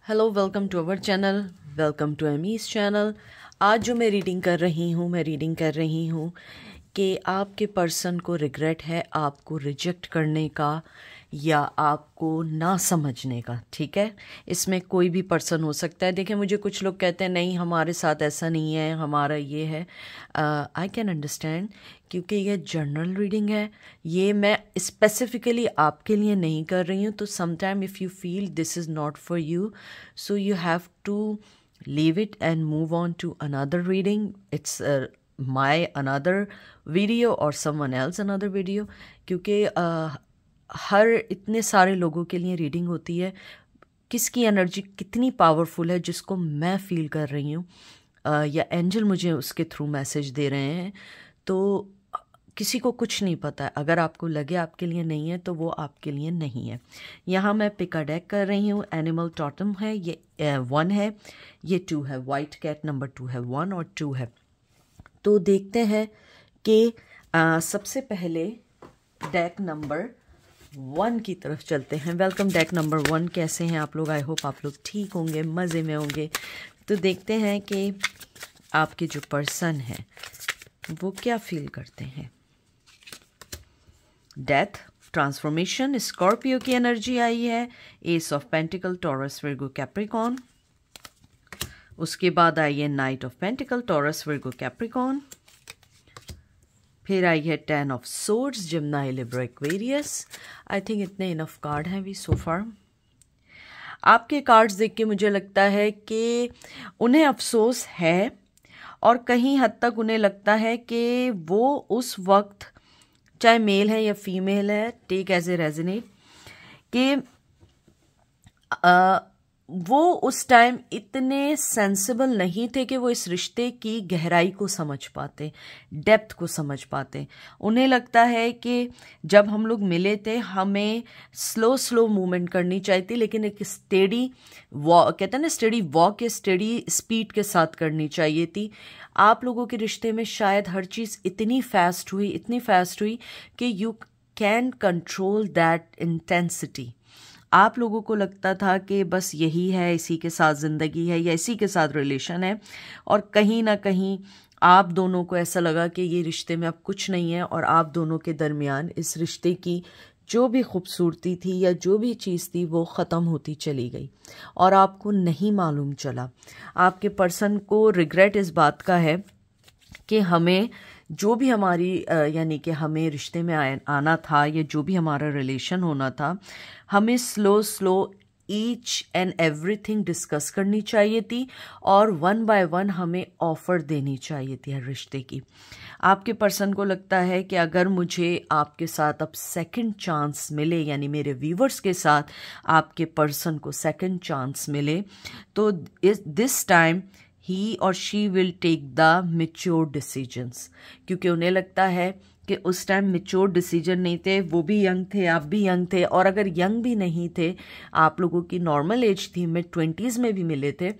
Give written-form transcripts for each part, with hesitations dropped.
Hello, welcome to our channel, welcome to Amy's channel. आज जो मैं रीडिंग कर रही हूँ कि आपके पर्सन को रिग्रेट है आपको रिजेक्ट करने का या आपको ना समझने का। ठीक है, इसमें कोई भी पर्सन हो सकता है। देखिए, मुझे कुछ लोग कहते हैं नहीं हमारे साथ ऐसा नहीं है, हमारा ये है। आई कैन अंडरस्टैंड, क्योंकि ये जनरल रीडिंग है, ये मैं स्पेसिफिकली आपके लिए नहीं कर रही हूँ। तो sometime if you feel this is not for you, so you have to leave it and move on to another reading. It's my another video or someone else another video, क्योंकि हर इतने सारे लोगों के लिए रीडिंग होती है। किसकी energy कितनी पावरफुल है जिसको मैं फील कर रही हूँ या एंजल मुझे उसके थ्रू मैसेज दे रहे हैं, तो किसी को कुछ नहीं पता है। अगर आपको लगे आपके लिए नहीं है तो वो आपके लिए नहीं है। यहाँ मैं पिका डेक कर रही हूँ। एनिमल टोटम है, ये 1 है, ये 2 है। वाइट कैट नंबर 2 है, 1 और 2 है। तो देखते हैं कि सबसे पहले डेक नंबर 1 की तरफ चलते हैं। वेलकम डेक नंबर 1, कैसे हैं आप लोग? आई होप आप लोग ठीक होंगे, मज़े में होंगे। तो देखते हैं कि आपके जो पर्सन है वो क्या फील करते हैं। डेथ, ट्रांसफॉर्मेशन, स्कॉर्पियो की एनर्जी आई है, ace of pentacle, Taurus, Virgo, Capricorn. उसके बाद आई है knight of pentacle, Taurus, Virgo, Capricorn. फिर आई है 10 of swords, Gemini, Libra, Aquarius. I think इतने इनफ कार्ड हैं वी सो फार। आपके कार्ड्स देख के मुझे लगता है कि उन्हें अफसोस है और कहीं हद तक उन्हें लगता है कि वो उस वक्त, चाहे मेल है या फीमेल है, टेक एज ए रेजोनेट, कि वो उस टाइम इतने सेंसिबल नहीं थे कि वो इस रिश्ते की गहराई को समझ पाते, डेप्थ को समझ पाते। उन्हें लगता है कि जब हम लोग मिले थे हमें स्लो मूवमेंट करनी चाहिए थी, लेकिन एक स्टेडी वॉक, कहते हैं ना स्टेडी वॉक, या स्टेडी स्पीड के साथ करनी चाहिए थी। आप लोगों के रिश्ते में शायद हर चीज़ इतनी फास्ट हुई कि you can control that intensity. आप लोगों को लगता था कि बस यही है, इसी के साथ ज़िंदगी है या इसी के साथ रिलेशन है, और कहीं ना कहीं आप दोनों को ऐसा लगा कि ये रिश्ते में अब कुछ नहीं है, और आप दोनों के दरमियान इस रिश्ते की जो भी खूबसूरती थी या जो भी चीज़ थी वो ख़त्म होती चली गई और आपको नहीं मालूम चला। आपके पर्सन को रिग्रेट इस बात का है कि हमें जो भी हमारी यानी कि हमें रिश्ते में आना था या जो भी हमारा रिलेशन होना था, हमें slow each and everything discuss करनी चाहिए थी और 1 बाय 1 हमें ऑफ़र देनी चाहिए थी हर रिश्ते की। आपके पर्सन को लगता है कि अगर मुझे आपके साथ अब सेकंड चांस मिले, यानी मेरे व्यूवर्स के साथ आपके पर्सन को सेकंड चांस मिले, तो दिस टाइम ही और she will take the mature decisions, क्योंकि उन्हें लगता है कि उस टाइम मेच्योर डिसीजन नहीं थे। वो भी यंग थे, आप भी यंग थे, और अगर यंग भी नहीं थे, आप लोगों की नॉर्मल एज थी, मिड 20s में भी मिले थे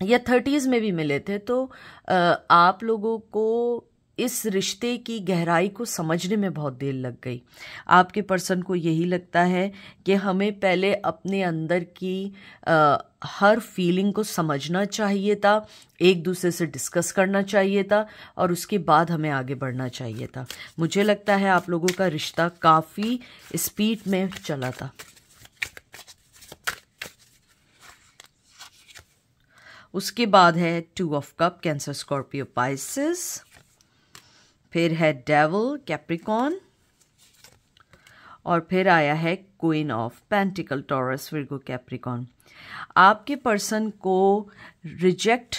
या 30s में भी मिले थे, तो आप लोगों को इस रिश्ते की गहराई को समझने में बहुत देर लग गई। आपके पर्सन को यही लगता है कि हमें पहले अपने अंदर की हर फीलिंग को समझना चाहिए था, एक दूसरे से डिस्कस करना चाहिए था, और उसके बाद हमें आगे बढ़ना चाहिए था। मुझे लगता है आप लोगों का रिश्ता काफ़ी स्पीड में चला था। उसके बाद है 2 of cup, cancer, Scorpio, Pisces. फिर है डेविल, कैप्रिकॉन, और फिर आया है queen of pentacle, Taurus, Virgo, Capricorn. आपके पर्सन को रिजेक्ट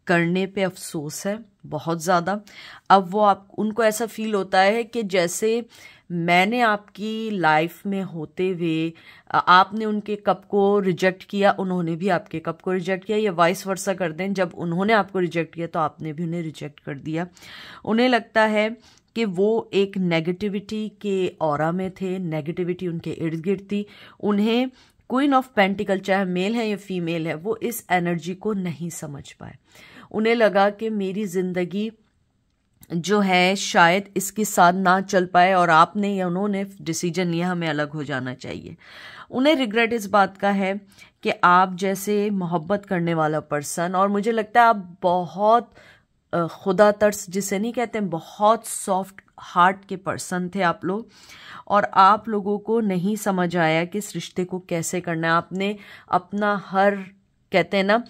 करने पे अफसोस है बहुत ज़्यादा। अब वो उनको ऐसा फील होता है कि जैसे मैंने आपकी लाइफ में होते हुए आपने उनके कप को रिजेक्ट किया, उन्होंने भी आपके कप को रिजेक्ट किया, या वाइस वर्सा कर दें, जब उन्होंने आपको रिजेक्ट किया तो आपने भी उन्हें रिजेक्ट कर दिया। उन्हें लगता है कि वो एक नेगेटिविटी के ऑरा में थे, नेगेटिविटी उनके इर्द गिर्द थी। उन्हें क्वीन ऑफ पेंटिकल, चाहे मेल है या फीमेल है, वो इस एनर्जी को नहीं समझ पाए। उन्हें लगा कि मेरी ज़िंदगी जो है शायद इसके साथ ना चल पाए और आपने या उन्होंने डिसीजन लिया हमें अलग हो जाना चाहिए। उन्हें रिग्रेट इस बात का है कि आप जैसे मोहब्बत करने वाला पर्सन, और मुझे लगता है आप बहुत खुदा तर्स जिसे नहीं कहते, बहुत सॉफ्ट हार्ट के पर्सन थे आप लोग, और आप लोगों को नहीं समझ आया कि इस रिश्ते को कैसे करना है। आपने अपना हर, कहते हैं ना,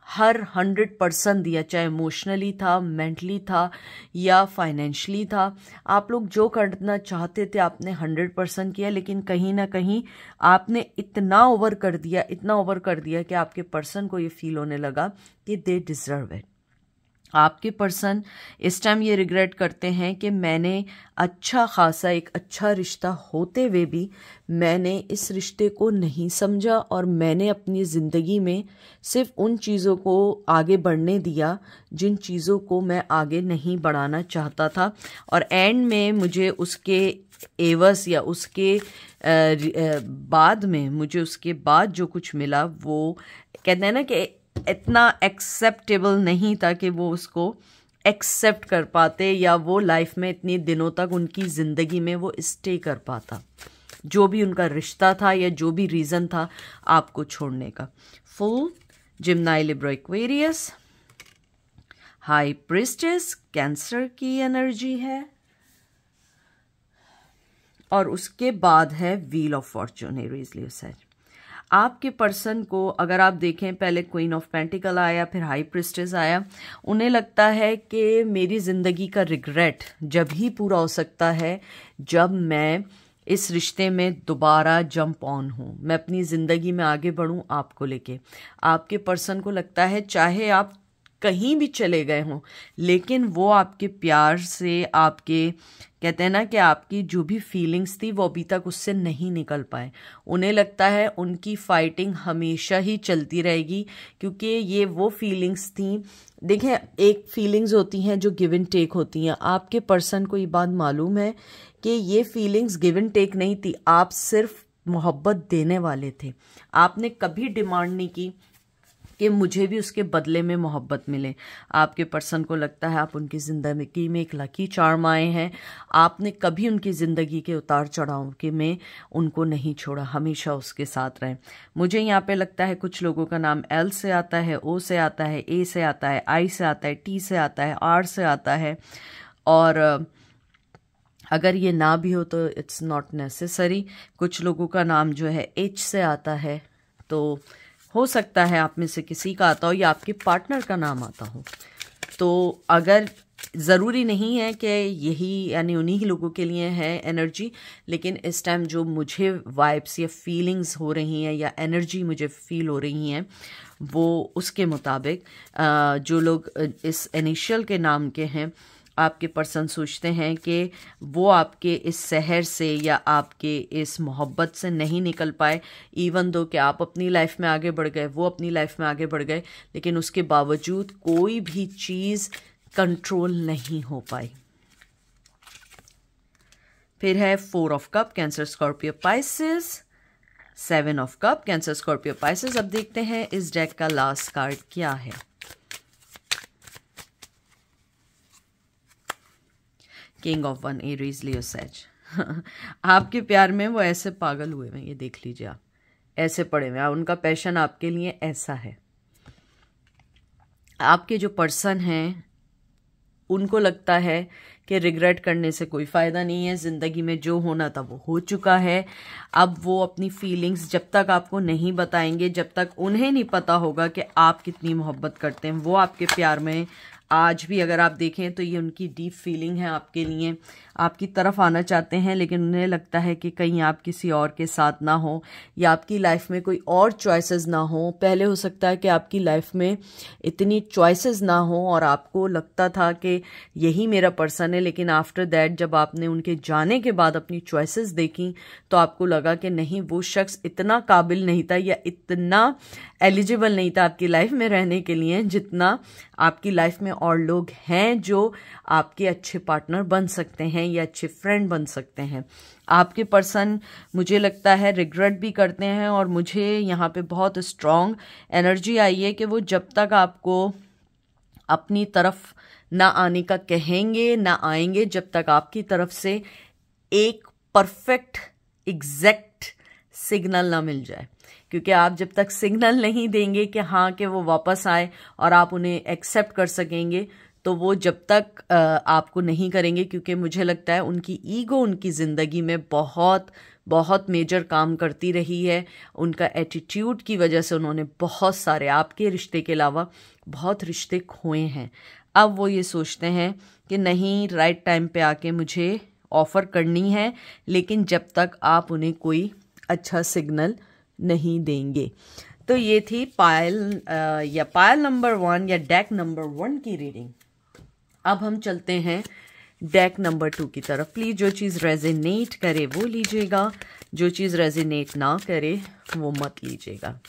हर 100% दिया, चाहे इमोशनली था, मेंटली था या फाइनेंशियली था। आप लोग जो करना चाहते थे आपने 100% किया, लेकिन कहीं ना कहीं आपने इतना ओवर कर दिया, इतना ओवर कर दिया कि आपके पर्सन को ये फील होने लगा कि दे डिजर्व इट। आपके पर्सन इस टाइम ये रिग्रेट करते हैं कि मैंने अच्छा खासा एक अच्छा रिश्ता होते हुए भी मैंने इस रिश्ते को नहीं समझा, और मैंने अपनी ज़िंदगी में सिर्फ उन चीज़ों को आगे बढ़ने दिया जिन चीज़ों को मैं आगे नहीं बढ़ाना चाहता था, और एंड में मुझे उसके एवज या उसके बाद में मुझे उसके बाद जो कुछ मिला वो कहते हैं ना कि इतना एक्सेप्टेबल नहीं था कि वो उसको एक्सेप्ट कर पाते, या वो लाइफ में इतनी दिनों तक उनकी ज़िंदगी में वो स्टे कर पाता, जो भी उनका रिश्ता था या जो भी रीज़न था आपको छोड़ने का। Full Gemini Libra Aquarius, high priestess Cancer की एनर्जी है, और उसके बाद है wheel of fortune Aries Leo Sage. आपके पर्सन को अगर आप देखें, पहले क्वीन ऑफ पेंटिकल आया, फिर हाई प्रिस्टेस आया। उन्हें लगता है कि मेरी ज़िंदगी का रिग्रेट जब ही पूरा हो सकता है जब मैं इस रिश्ते में दोबारा जंप ऑन हूँ, मैं अपनी ज़िंदगी में आगे बढ़ूँ आपको लेके। आपके पर्सन को लगता है चाहे आप कहीं भी चले गए हों, लेकिन वो आपके प्यार से, आपके कहते हैं ना कि आपकी जो भी फीलिंग्स थी वो अभी तक उससे नहीं निकल पाए। उन्हें लगता है उनकी फाइटिंग हमेशा ही चलती रहेगी, क्योंकि ये वो फीलिंग्स थी। देखें, एक फीलिंग्स होती हैं जो गिव एंड टेक होती हैं। आपके पर्सन को ये बात मालूम है कि ये फीलिंग्स गिव एंड टेक नहीं थी, आप सिर्फ मोहब्बत देने वाले थे। आपने कभी डिमांड नहीं की कि मुझे भी उसके बदले में मोहब्बत मिले। आपके पर्सन को लगता है आप उनकी ज़िंदगी में एक लकी चार्म आए हैं। आपने कभी उनकी ज़िंदगी के उतार चढ़ाव के में उनको नहीं छोड़ा, हमेशा उसके साथ रहे। मुझे यहाँ पे लगता है कुछ लोगों का नाम एल से आता है, ओ से आता है, ए से आता है, आई से आता है, टी से आता है, आर से आता है, और अगर ये ना भी हो तो इट्स नॉट नेसेसरी। कुछ लोगों का नाम जो है एच से आता है, तो हो सकता है आप में से किसी का आता हो या आपके पार्टनर का नाम आता हो। तो अगर ज़रूरी नहीं है कि यही यानी उन्हीं ही लोगों के लिए है एनर्जी, लेकिन इस टाइम जो मुझे वाइब्स या फीलिंग्स हो रही हैं या एनर्जी मुझे फील हो रही हैं वो उसके मुताबिक जो लोग इस इनिशियल के नाम के हैं, आपके पर्सन सोचते हैं कि वो आपके इस शहर से या आपके इस मोहब्बत से नहीं निकल पाए। इवन दो कि आप अपनी लाइफ में आगे बढ़ गए, वो अपनी लाइफ में आगे बढ़ गए, लेकिन उसके बावजूद कोई भी चीज़ कंट्रोल नहीं हो पाई। फिर है 4 of cup, cancer Scorpio Pisces, 7 of cup, cancer Scorpio Pisces. अब देखते हैं इस डेक का लास्ट कार्ड क्या है। King of one, Aries, Leo, Sage. आपके प्यार में वो ऐसे पागल हुए हैं, ये देख लीजिए आप, ऐसे पड़े हुए हैं। उनका पैशन आपके लिए ऐसा है। आपके जो पर्सन हैं उनको लगता है कि रिग्रेट करने से कोई फ़ायदा नहीं है, ज़िंदगी में जो होना था वो हो चुका है। अब वो अपनी फीलिंग्स जब तक आपको नहीं बताएंगे, जब तक उन्हें नहीं पता होगा कि आप कितनी मोहब्बत करते हैं। वो आपके प्यार में आज भी अगर आप देखें तो ये उनकी डीप फीलिंग है आपके लिए, आपकी तरफ आना चाहते हैं, लेकिन उन्हें लगता है कि कहीं आप किसी और के साथ ना हो या आपकी लाइफ में कोई और चॉइसेस ना हो। पहले हो सकता है कि आपकी लाइफ में इतनी चॉइसेस ना हो और आपको लगता था कि यही मेरा पर्सन है, लेकिन आफ्टर दैट जब आपने उनके जाने के बाद अपनी चॉइसेस देखी तो आपको लगा कि नहीं, वो शख्स इतना काबिल नहीं था या इतना एलिजिबल नहीं था आपकी लाइफ में रहने के लिए जितना आपकी लाइफ में और लोग हैं जो आपके अच्छे पार्टनर बन सकते हैं या अच्छे फ्रेंड बन सकते हैं। आपके पर्सन मुझे लगता है रिग्रेट भी करते हैं, और मुझे यहाँ पे बहुत स्ट्रॉन्ग एनर्जी आई है कि वो जब तक आपको अपनी तरफ ना आने का कहेंगे, ना आएंगे जब तक आपकी तरफ से एक परफेक्ट एग्जैक्ट सिग्नल ना मिल जाए। क्योंकि आप जब तक सिग्नल नहीं देंगे कि हाँ कि वो वापस आए और आप उन्हें एक्सेप्ट कर सकेंगे, तो वो जब तक आपको नहीं करेंगे। क्योंकि मुझे लगता है उनकी ईगो उनकी ज़िंदगी में बहुत बहुत मेजर काम करती रही है। उनका एटीट्यूड की वजह से उन्होंने बहुत सारे आपके रिश्ते के अलावा बहुत रिश्ते खोए हैं। अब वो ये सोचते हैं कि नहीं, राइट टाइम पे आके मुझे ऑफ़र करनी है, लेकिन जब तक आप उन्हें कोई अच्छा सिग्नल नहीं देंगे। तो ये थी पायल नंबर 1 या डेक नंबर 1 की रीडिंग। अब हम चलते हैं डेक नंबर 2 की तरफ। प्लीज़ जो चीज़ रेजोनेट करे वो लीजिएगा, जो चीज़ रेजोनेट ना करे वो मत लीजिएगा।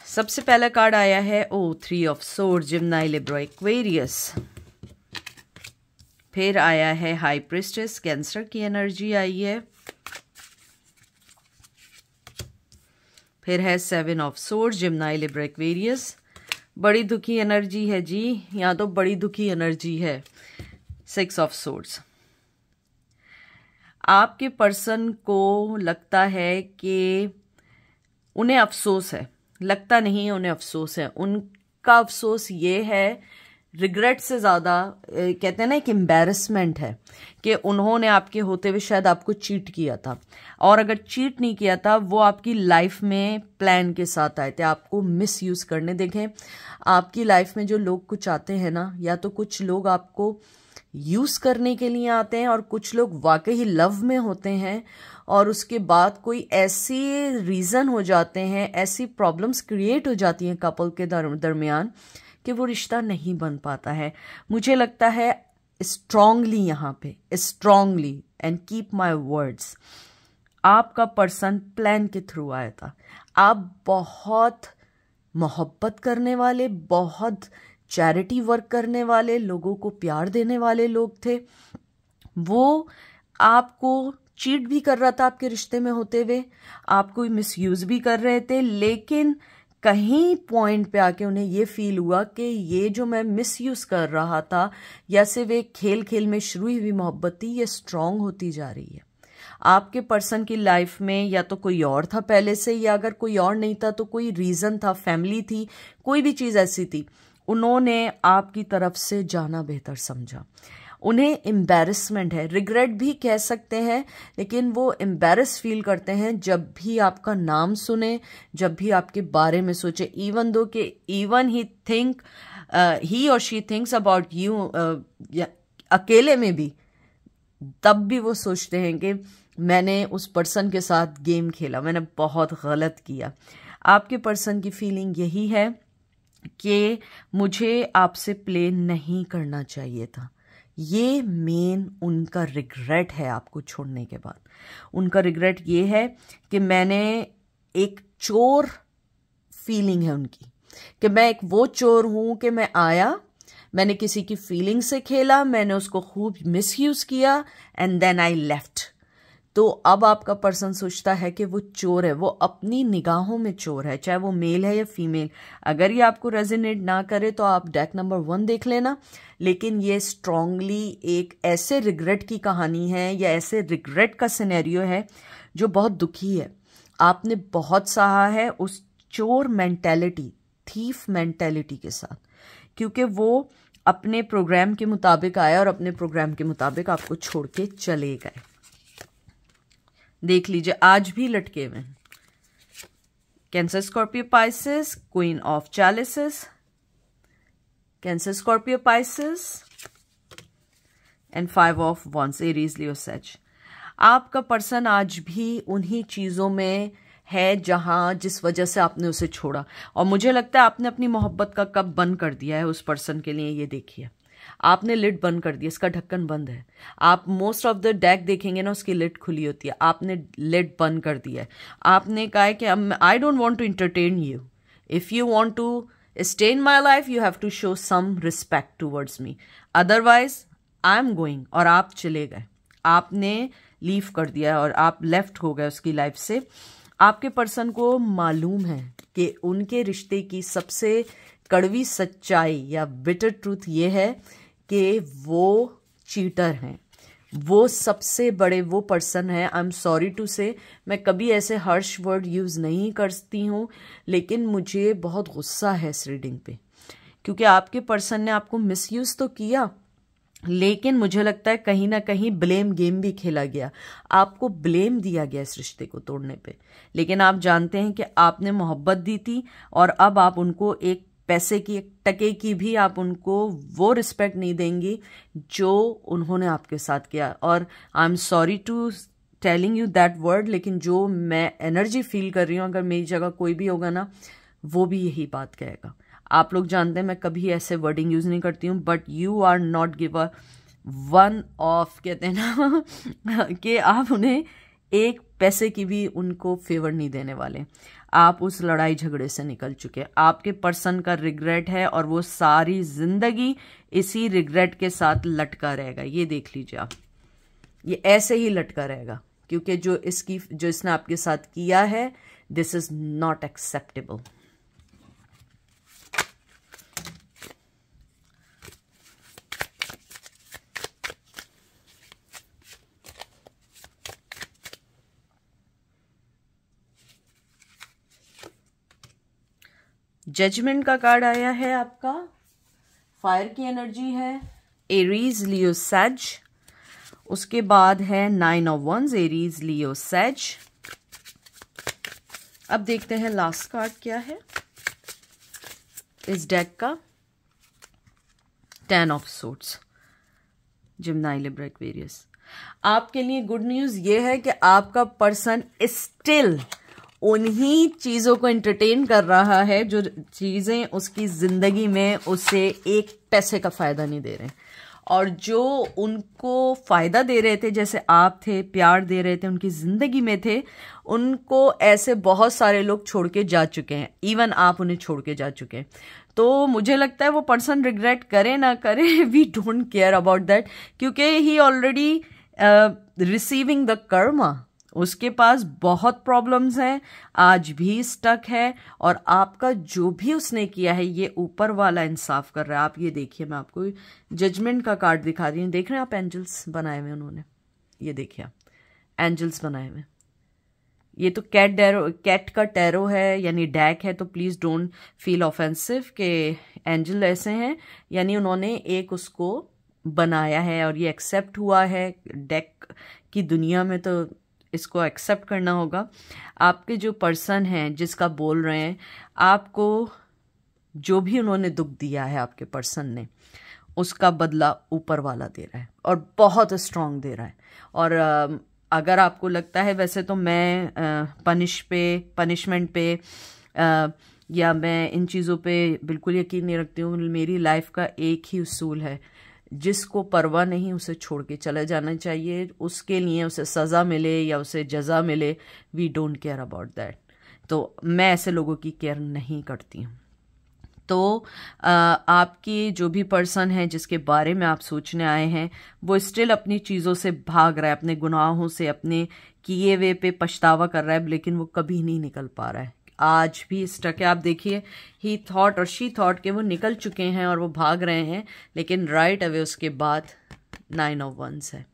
सबसे पहला कार्ड आया है 3 of swords, Gemini, Libra, Aquarius. फिर आया है हाई प्रिस्टेस, कैंसर की एनर्जी आई है। फिर है 7 of swords, Gemini, Libra, Aquarius. बड़ी दुखी एनर्जी है जी, यहाँ तो बड़ी दुखी एनर्जी है। 6 ऑफ सोर्ड्स। आपके पर्सन को लगता है कि उन्हें अफसोस है, लगता नहीं है उन्हें अफसोस है। उनका अफसोस ये है, रिग्रेट से ज़्यादा कहते हैं ना एक एम्बैरसमेंट है कि उन्होंने आपके होते हुए शायद आपको चीट किया था, और अगर चीट नहीं किया था वो आपकी लाइफ में प्लान के साथ आए थे आपको मिस यूज़ करने। देखें, आपकी लाइफ में जो लोग कुछ आते हैं ना, या तो कुछ लोग आपको यूज़ करने के लिए आते हैं और कुछ लोग वाकई ही लव में होते हैं, और उसके बाद कोई ऐसी रीज़न हो जाते हैं, ऐसी प्रॉब्लम्स क्रिएट हो जाती हैं कपल के दरमियान कि वो रिश्ता नहीं बन पाता है। मुझे लगता है स्ट्रांगली, यहाँ पे strongly and keep my words, आपका पर्सन प्लान के थ्रू आया था। आप बहुत मोहब्बत करने वाले, बहुत चैरिटी वर्क करने वाले, लोगों को प्यार देने वाले लोग थे। वो आपको चीट भी कर रहा था आपके रिश्ते में होते हुए, आपको मिसयूज भी कर रहे थे, लेकिन कहीं पॉइंट पे आके उन्हें ये फील हुआ कि ये जो मैं मिसयूज कर रहा था, या सिर्फ एक खेल खेल में शुरू हुई मोहब्बत थी, ये स्ट्रांग होती जा रही है। आपके पर्सन की लाइफ में या तो कोई और था पहले से, या अगर कोई और नहीं था तो कोई रीज़न था, फैमिली थी, कोई भी चीज़ ऐसी थी, उन्होंने आपकी तरफ से जाना बेहतर समझा। उन्हें एम्बैरसमेंट है, रिग्रेट भी कह सकते हैं, लेकिन वो एम्बैरस फील करते हैं जब भी आपका नाम सुने, जब भी आपके बारे में सोचे। इवन दो कि इवन ही और शी थिंक्स अबाउट यू, अकेले में भी, तब भी वो सोचते हैं कि मैंने उस पर्सन के साथ गेम खेला, मैंने बहुत गलत किया। आपके पर्सन की फीलिंग यही है कि मुझे आपसे प्ले नहीं करना चाहिए था। ये मेन उनका रिग्रेट है आपको छोड़ने के बाद। उनका रिग्रेट ये है कि मैंने एक चोर फीलिंग है उनकी, कि मैं एक वो चोर हूं कि मैं आया, मैंने किसी की फीलिंग से खेला, मैंने उसको खूब मिसयूज किया एंड देन आई लेफ्ट। तो अब आपका पर्सन सोचता है कि वो चोर है, वो अपनी निगाहों में चोर है, चाहे वो मेल है या फीमेल। अगर ये आपको रेजोनेट ना करे तो आप डेक नंबर 1 देख लेना, लेकिन ये स्ट्रांगली एक ऐसे रिग्रेट की कहानी है, या ऐसे रिग्रेट का सिनेरियो है जो बहुत दुखी है। आपने बहुत सहा है उस चोर मेंटेलिटी, थीफ मेंटेलिटी के साथ, क्योंकि वो अपने प्रोग्राम के मुताबिक आया और अपने प्रोग्राम के मुताबिक आपको छोड़ के चले गए। देख लीजिए, आज भी लटके हुए हैं। Cancer, Scorpio, Pisces, queen of chalices, Cancer, Scorpio, Pisces and 5 of wands, Aries, Leo, Sage. आपका पर्सन आज भी उन्हीं चीजों में है जिस वजह से आपने उसे छोड़ा, और मुझे लगता है आपने अपनी मोहब्बत का कप बंद कर दिया है उस पर्सन के लिए। ये देखिए, आपने लिड बंद कर दिया, इसका ढक्कन बंद है। आप मोस्ट ऑफ द डेक देखेंगे ना, उसकी लिड खुली होती है, आपने लिड बंद कर दिया है। आपने कहा है कि I don't want to entertain you, if you want to stay in my life you have to show some respect towards me, otherwise I am going. और आप चले गए, आपने लीव कर दिया और आप लेफ्ट हो गए उसकी लाइफ से। आपके पर्सन को मालूम है कि उनके रिश्ते की सबसे कड़वी सच्चाई या बिटर ट्रूथ ये है कि वो चीटर हैं, वो सबसे बड़े वो पर्सन है। आई एम सॉरी टू से, मैं कभी ऐसे हर्ष वर्ड यूज़ नहीं करती हूँ, लेकिन मुझे बहुत गुस्सा है इस रीडिंग पे, क्योंकि आपके पर्सन ने आपको मिसयूज़ तो किया, लेकिन मुझे लगता है कहीं ना कहीं ब्लेम गेम भी खेला गया, आपको ब्लेम दिया गया इस रिश्ते को तोड़ने पे। लेकिन आप जानते हैं कि आपने मोहब्बत दी थी और अब आप उनको एक पैसे की, एक टके की भी आप उनको वो रिस्पेक्ट नहीं देंगी जो उन्होंने आपके साथ किया। और I am sorry to telling you that word, लेकिन जो मैं एनर्जी फील कर रही हूँ, अगर मेरी जगह कोई भी होगा ना, वो भी यही बात कहेगा। आप लोग जानते हैं मैं कभी ऐसे वर्डिंग यूज नहीं करती हूँ, but you are not giver one of, कहते हैं ना कि आप उन्हें एक पैसे की भी उनको फेवर नहीं देने वाले। आप उस लड़ाई झगड़े से निकल चुके, आपके पर्सन का रिग्रेट है और वो सारी जिंदगी इसी रिग्रेट के साथ लटका रहेगा। ये देख लीजिए आप, ये ऐसे ही लटका रहेगा, क्योंकि जो इसने आपके साथ किया है, this is not acceptable. Judgement का कार्ड आया है आपका, फायर की एनर्जी है, एरीज लियो सैज, उसके बाद है 9 ऑफ वंस, एरीज लियो सैज। अब देखते हैं लास्ट कार्ड क्या है इस डेक का, 10 of swords, Gemini Libra Aquarius. आपके लिए गुड न्यूज ये है कि आपका पर्सन स्टिल उन्हीं चीजों को एंटरटेन कर रहा है जो चीजें उसकी जिंदगी में उसे एक पैसे का फायदा नहीं दे रहे हैं, और जो उनको फायदा दे रहे थे, जैसे आप थे, प्यार दे रहे थे, उनकी जिंदगी में थे, उनको ऐसे बहुत सारे लोग छोड़ के जा चुके हैं, इवन आप उन्हें छोड़ के जा चुके हैं। तो मुझे लगता है वो पर्सन रिग्रेट करे ना करे, we don't care about that, क्योंकि he already receiving the karma, उसके पास बहुत प्रॉब्लम्स हैं, आज भी स्टक है, और आपका जो भी उसने किया है ये ऊपर वाला इंसाफ कर रहा है। आप ये देखिए, मैं आपको जजमेंट का कार्ड दिखा रही हूँ, देख रहे हैं आप, एंजल्स बनाए हुए उन्होंने, ये देखिए आप, एंजल्स बनाए हुए। ये तो कैट का टैरो है, यानी डेक है, तो प्लीज डोंट फील ऑफेंसिव कि एंजल ऐसे हैं, यानी उन्होंने एक उसको बनाया है और ये एक्सेप्ट हुआ है डेक की दुनिया में, तो इसको एक्सेप्ट करना होगा। आपके जो पर्सन हैं जिसका बोल रहे हैं, आपको जो भी उन्होंने दुख दिया है आपके पर्सन ने, उसका बदला ऊपर वाला दे रहा है और बहुत स्ट्रांग दे रहा है। और अगर आपको लगता है, वैसे तो मैं पनिशमेंट पे या मैं इन चीज़ों पे बिल्कुल यकीन नहीं रखती हूँ। मेरी लाइफ का एक ही उसूल है, जिसको परवाह नहीं उसे छोड़ के चला जाना चाहिए, उसके लिए उसे सज़ा मिले या उसे जज़ा मिले, we don't care about that. तो मैं ऐसे लोगों की केयर नहीं करती हूँ। तो आपकी जो भी पर्सन है जिसके बारे में आप सोचने आए हैं, वो स्टिल अपनी चीज़ों से भाग रहा है, अपने गुनाहों से, अपने किए हुए पे पछतावा कर रहा है, लेकिन वो कभी नहीं निकल पा रहा है, आज भी स्टक है। आप देखिए, ही थॉट और शी थॉट के वो निकल चुके हैं और वो भाग रहे हैं, लेकिन राइट अवे उसके बाद 9 ऑफ वंस है।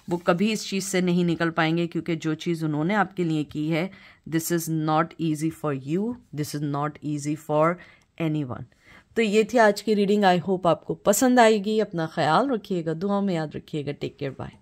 वो कभी इस चीज़ से नहीं निकल पाएंगे, क्योंकि जो चीज़ उन्होंने आपके लिए की है, this is not easy for you, this is not easy for anyone. तो ये थी आज की रीडिंग। आई होप आपको पसंद आएगी। अपना ख्याल रखिएगा, दुआ में याद रखिएगा। Take care, bye.